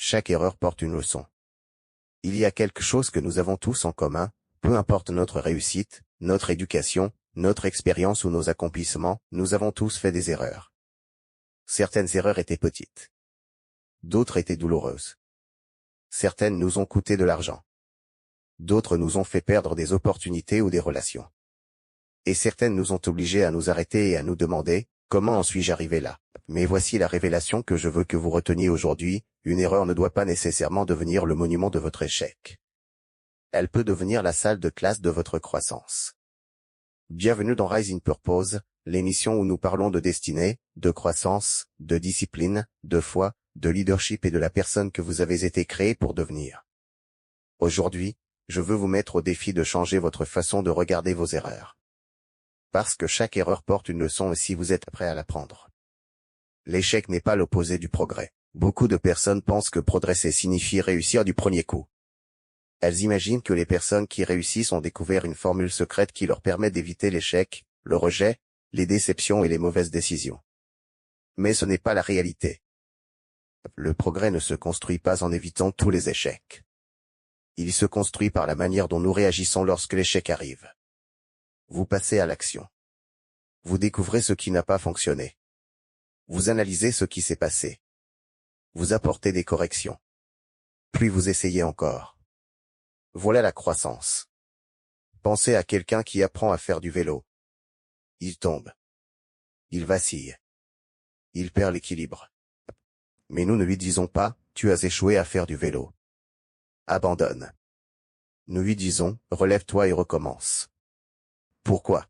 Chaque erreur porte une leçon. Il y a quelque chose que nous avons tous en commun, peu importe notre réussite, notre éducation, notre expérience ou nos accomplissements, nous avons tous fait des erreurs. Certaines erreurs étaient petites. D'autres étaient douloureuses. Certaines nous ont coûté de l'argent. D'autres nous ont fait perdre des opportunités ou des relations. Et certaines nous ont obligés à nous arrêter et à nous demander, comment en suis-je arrivé là? Mais voici la révélation que je veux que vous reteniez aujourd'hui, une erreur ne doit pas nécessairement devenir le monument de votre échec. Elle peut devenir la salle de classe de votre croissance. Bienvenue dans Rise in Purpose, l'émission où nous parlons de destinée, de croissance, de discipline, de foi, de leadership et de la personne que vous avez été créé pour devenir. Aujourd'hui, je veux vous mettre au défi de changer votre façon de regarder vos erreurs. Parce que chaque erreur porte une leçon et si vous êtes prêt à l'apprendre. L'échec n'est pas l'opposé du progrès. Beaucoup de personnes pensent que progresser signifie réussir du premier coup. Elles imaginent que les personnes qui réussissent ont découvert une formule secrète qui leur permet d'éviter l'échec, le rejet, les déceptions et les mauvaises décisions. Mais ce n'est pas la réalité. Le progrès ne se construit pas en évitant tous les échecs. Il se construit par la manière dont nous réagissons lorsque l'échec arrive. Vous passez à l'action. Vous découvrez ce qui n'a pas fonctionné. Vous analysez ce qui s'est passé. Vous apportez des corrections. Puis vous essayez encore. Voilà la croissance. Pensez à quelqu'un qui apprend à faire du vélo. Il tombe. Il vacille. Il perd l'équilibre. Mais nous ne lui disons pas, tu as échoué à faire du vélo. Abandonne. Nous lui disons, relève-toi et recommence. Pourquoi?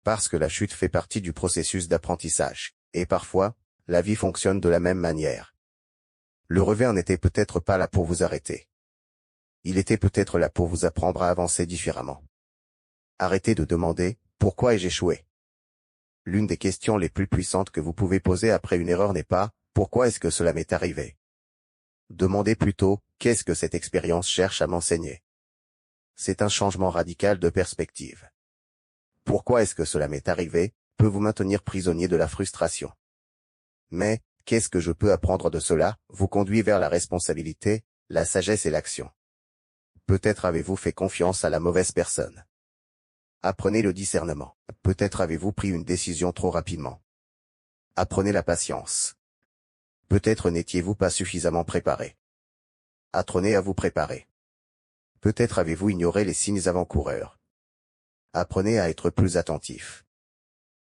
Parce que la chute fait partie du processus d'apprentissage, et parfois, la vie fonctionne de la même manière. Le revers n'était peut-être pas là pour vous arrêter. Il était peut-être là pour vous apprendre à avancer différemment. Arrêtez de demander, pourquoi ai-je échoué? L'une des questions les plus puissantes que vous pouvez poser après une erreur n'est pas, pourquoi est-ce que cela m'est arrivé? Demandez plutôt, qu'est-ce que cette expérience cherche à m'enseigner? C'est un changement radical de perspective. Pourquoi est-ce que cela m'est arrivé, peut vous maintenir prisonnier de la frustration. Mais, qu'est-ce que je peux apprendre de cela, vous conduit vers la responsabilité, la sagesse et l'action. Peut-être avez-vous fait confiance à la mauvaise personne. Apprenez le discernement. Peut-être avez-vous pris une décision trop rapidement. Apprenez la patience. Peut-être n'étiez-vous pas suffisamment préparé. Apprenez à vous préparer. Peut-être avez-vous ignoré les signes avant-coureurs. Apprenez à être plus attentif.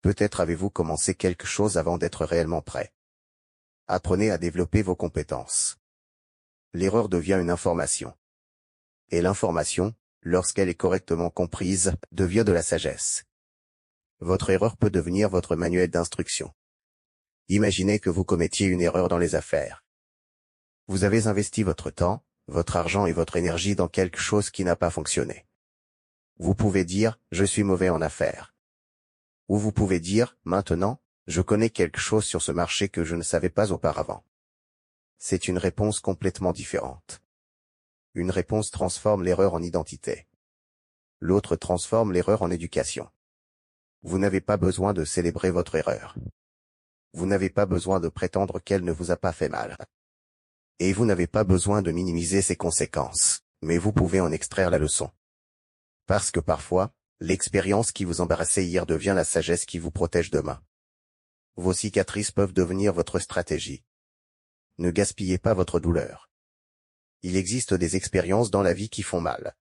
Peut-être avez-vous commencé quelque chose avant d'être réellement prêt. Apprenez à développer vos compétences. L'erreur devient une information. Et l'information, lorsqu'elle est correctement comprise, devient de la sagesse. Votre erreur peut devenir votre manuel d'instruction. Imaginez que vous commettiez une erreur dans les affaires. Vous avez investi votre temps, votre argent et votre énergie dans quelque chose qui n'a pas fonctionné. Vous pouvez dire, je suis mauvais en affaires. Ou vous pouvez dire, maintenant, je connais quelque chose sur ce marché que je ne savais pas auparavant. C'est une réponse complètement différente. Une réponse transforme l'erreur en identité. L'autre transforme l'erreur en éducation. Vous n'avez pas besoin de célébrer votre erreur. Vous n'avez pas besoin de prétendre qu'elle ne vous a pas fait mal. Et vous n'avez pas besoin de minimiser ses conséquences, mais vous pouvez en extraire la leçon. Parce que parfois, l'expérience qui vous embarrassait hier devient la sagesse qui vous protège demain. Vos cicatrices peuvent devenir votre stratégie. Ne gaspillez pas votre douleur. Il existe des expériences dans la vie qui font mal.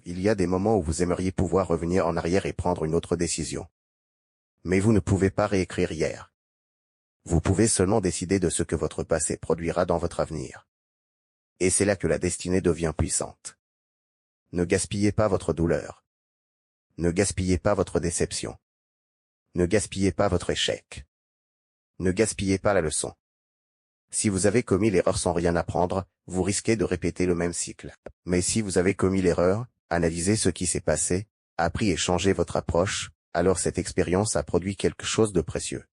Il y a des moments où vous aimeriez pouvoir revenir en arrière et prendre une autre décision. Mais vous ne pouvez pas réécrire hier. Vous pouvez seulement décider de ce que votre passé produira dans votre avenir. Et c'est là que la destinée devient puissante. Ne gaspillez pas votre douleur. Ne gaspillez pas votre déception. Ne gaspillez pas votre échec. Ne gaspillez pas la leçon. Si vous avez commis l'erreur sans rien apprendre, vous risquez de répéter le même cycle. Mais si vous avez commis l'erreur, analysez ce qui s'est passé, appris et changé votre approche, alors cette expérience a produit quelque chose de précieux.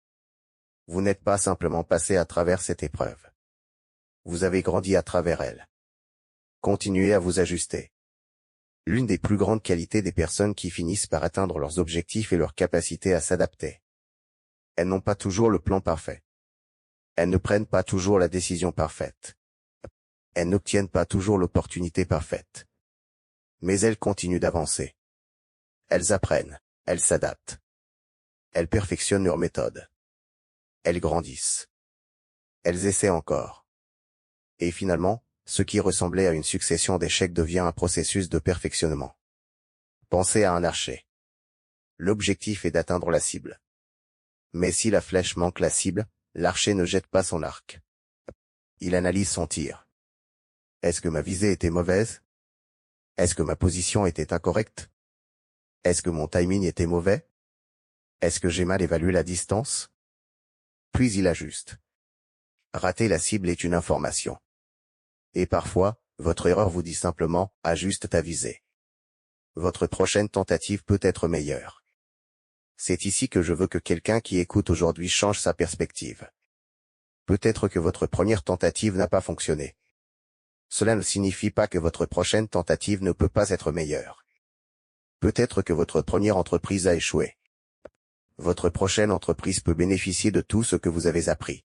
Vous n'êtes pas simplement passé à travers cette épreuve. Vous avez grandi à travers elle. Continuez à vous ajuster. L'une des plus grandes qualités des personnes qui finissent par atteindre leurs objectifs est leur capacité à s'adapter. Elles n'ont pas toujours le plan parfait. Elles ne prennent pas toujours la décision parfaite. Elles n'obtiennent pas toujours l'opportunité parfaite. Mais elles continuent d'avancer. Elles apprennent, elles s'adaptent. Elles perfectionnent leur méthode. Elles grandissent. Elles essaient encore. Et finalement, ce qui ressemblait à une succession d'échecs devient un processus de perfectionnement. Pensez à un archer. L'objectif est d'atteindre la cible. Mais si la flèche manque la cible, l'archer ne jette pas son arc. Il analyse son tir. Est-ce que ma visée était mauvaise? Est-ce que ma position était incorrecte? Est-ce que mon timing était mauvais? Est-ce que j'ai mal évalué la distance? Puis il ajuste. Rater la cible est une information. Et parfois, votre erreur vous dit simplement « ajuste ta visée ». Votre prochaine tentative peut être meilleure. C'est ici que je veux que quelqu'un qui écoute aujourd'hui change sa perspective. Peut-être que votre première tentative n'a pas fonctionné. Cela ne signifie pas que votre prochaine tentative ne peut pas être meilleure. Peut-être que votre première entreprise a échoué. Votre prochaine entreprise peut bénéficier de tout ce que vous avez appris.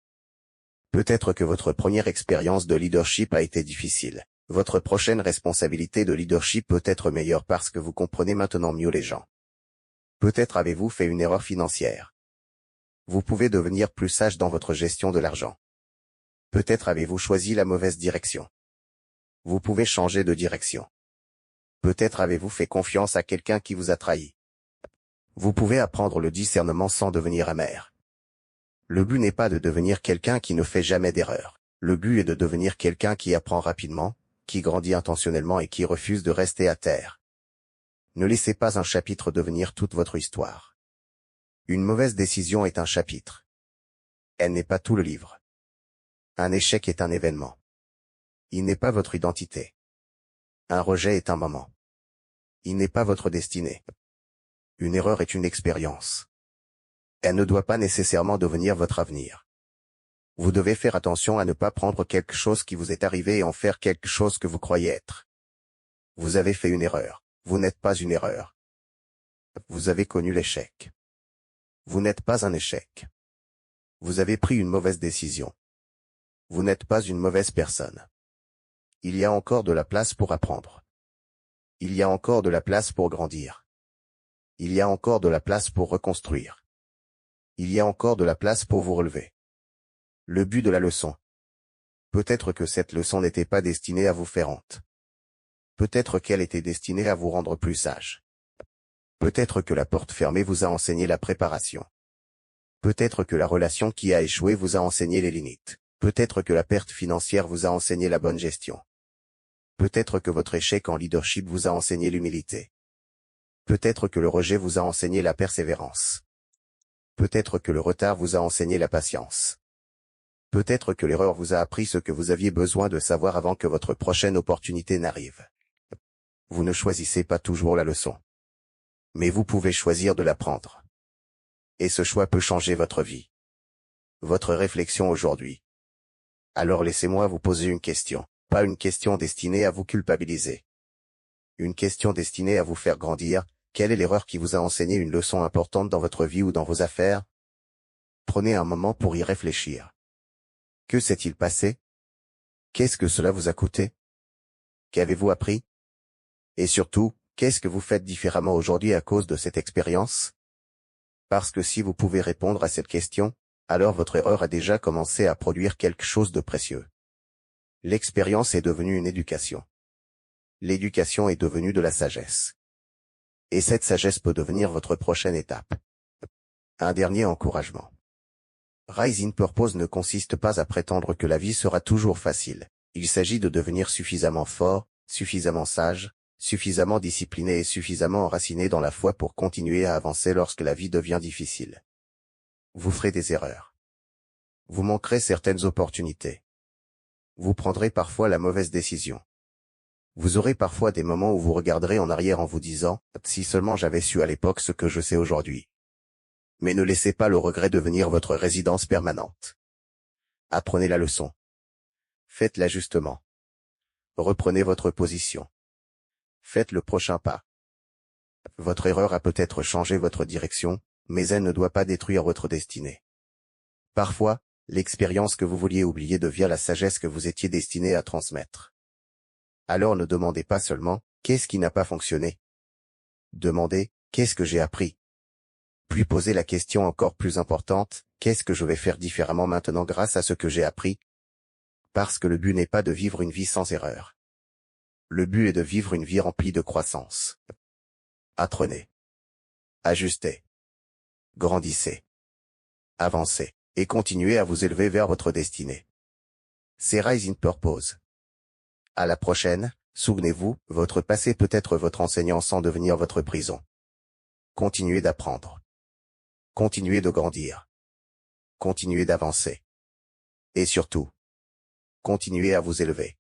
Peut-être que votre première expérience de leadership a été difficile. Votre prochaine responsabilité de leadership peut être meilleure parce que vous comprenez maintenant mieux les gens. Peut-être avez-vous fait une erreur financière. Vous pouvez devenir plus sage dans votre gestion de l'argent. Peut-être avez-vous choisi la mauvaise direction. Vous pouvez changer de direction. Peut-être avez-vous fait confiance à quelqu'un qui vous a trahi. Vous pouvez apprendre le discernement sans devenir amer. Le but n'est pas de devenir quelqu'un qui ne fait jamais d'erreur. Le but est de devenir quelqu'un qui apprend rapidement, qui grandit intentionnellement et qui refuse de rester à terre. Ne laissez pas un chapitre devenir toute votre histoire. Une mauvaise décision est un chapitre. Elle n'est pas tout le livre. Un échec est un événement. Il n'est pas votre identité. Un rejet est un moment. Il n'est pas votre destinée. Une erreur est une expérience. Elle ne doit pas nécessairement devenir votre avenir. Vous devez faire attention à ne pas prendre quelque chose qui vous est arrivé et en faire quelque chose que vous croyez être. Vous avez fait une erreur. Vous n'êtes pas une erreur. Vous avez connu l'échec. Vous n'êtes pas un échec. Vous avez pris une mauvaise décision. Vous n'êtes pas une mauvaise personne. Il y a encore de la place pour apprendre. Il y a encore de la place pour grandir. Il y a encore de la place pour reconstruire. Il y a encore de la place pour vous relever. Le but de la leçon. Peut-être que cette leçon n'était pas destinée à vous faire honte. Peut-être qu'elle était destinée à vous rendre plus sage. Peut-être que la porte fermée vous a enseigné la préparation. Peut-être que la relation qui a échoué vous a enseigné les limites. Peut-être que la perte financière vous a enseigné la bonne gestion. Peut-être que votre échec en leadership vous a enseigné l'humilité. Peut-être que le rejet vous a enseigné la persévérance. Peut-être que le retard vous a enseigné la patience. Peut-être que l'erreur vous a appris ce que vous aviez besoin de savoir avant que votre prochaine opportunité n'arrive. Vous ne choisissez pas toujours la leçon. Mais vous pouvez choisir de l'apprendre. Et ce choix peut changer votre vie. Votre réflexion aujourd'hui. Alors laissez-moi vous poser une question. Pas une question destinée à vous culpabiliser. Une question destinée à vous faire grandir. Quelle est l'erreur qui vous a enseigné une leçon importante dans votre vie ou dans vos affaires? Prenez un moment pour y réfléchir. Que s'est-il passé? Qu'est-ce que cela vous a coûté? Qu'avez-vous appris? Et surtout, qu'est-ce que vous faites différemment aujourd'hui à cause de cette expérience? Parce que si vous pouvez répondre à cette question, alors votre erreur a déjà commencé à produire quelque chose de précieux. L'expérience est devenue une éducation. L'éducation est devenue de la sagesse. Et cette sagesse peut devenir votre prochaine étape. Un dernier encouragement. Rise in Purpose ne consiste pas à prétendre que la vie sera toujours facile. Il s'agit de devenir suffisamment fort, suffisamment sage, suffisamment discipliné et suffisamment enraciné dans la foi pour continuer à avancer lorsque la vie devient difficile. Vous ferez des erreurs. Vous manquerez certaines opportunités. Vous prendrez parfois la mauvaise décision. Vous aurez parfois des moments où vous regarderez en arrière en vous disant « Si seulement j'avais su à l'époque ce que je sais aujourd'hui ». Mais ne laissez pas le regret devenir votre résidence permanente. Apprenez la leçon. Faites l'ajustement. Reprenez votre position. Faites le prochain pas. Votre erreur a peut-être changé votre direction, mais elle ne doit pas détruire votre destinée. Parfois, L'expérience que vous vouliez oublier devient la sagesse que vous étiez destiné à transmettre. Alors ne demandez pas seulement « qu'est-ce qui n'a pas fonctionné ?» Demandez « qu'est-ce que j'ai appris ?» Puis posez la question encore plus importante « qu'est-ce que je vais faire différemment maintenant grâce à ce que j'ai appris ?» Parce que le but n'est pas de vivre une vie sans erreur. Le but est de vivre une vie remplie de croissance. Apprenez. Ajustez. Grandissez. Avancez. Et continuez à vous élever vers votre destinée. C'est Rise in Purpose. À la prochaine, souvenez-vous, votre passé peut être votre enseignant sans devenir votre prison. Continuez d'apprendre. Continuez de grandir. Continuez d'avancer. Et surtout, continuez à vous élever.